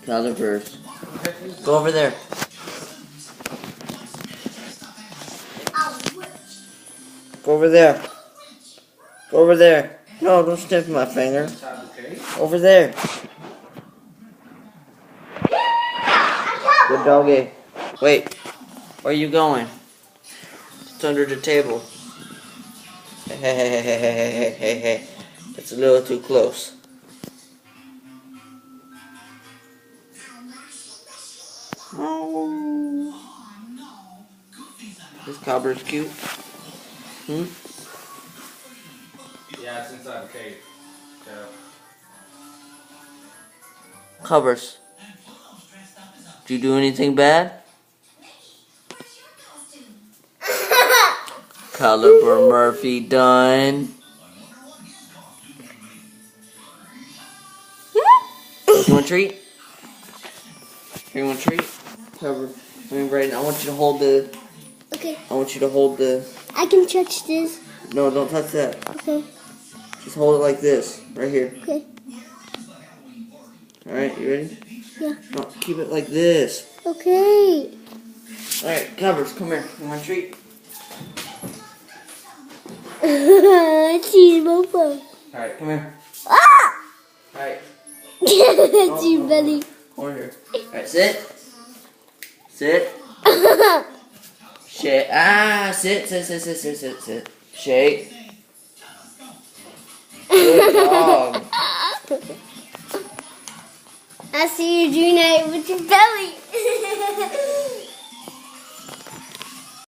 Calipers. Go over there. Go over there. Go over there. No, don't sniff my finger. Over there. Good doggy. Wait. Where are you going? It's under the table. Hey. It's a little too close. Oh. This cobber's cute. Yeah, it's inside the cave. Yeah. Covers. Did you do anything bad? Caliber Murphy done. You want a treat? Here, you want a treat? Cover. I mean, right now, I want you to hold the. Okay. I want you to hold the. I can touch this. No, don't touch that. Okay. Just hold it like this, right here. Okay. Alright, you ready? Yeah. No, keep it like this. Okay. Alright, Covers, come here. You want a treat? Cheese mofo. Alright, come here. Ah! Alright, Cheese belly. over here. Alright, sit. Sit. Shake. Ah, sit. Shake. Good dog. I see you doing it with your belly.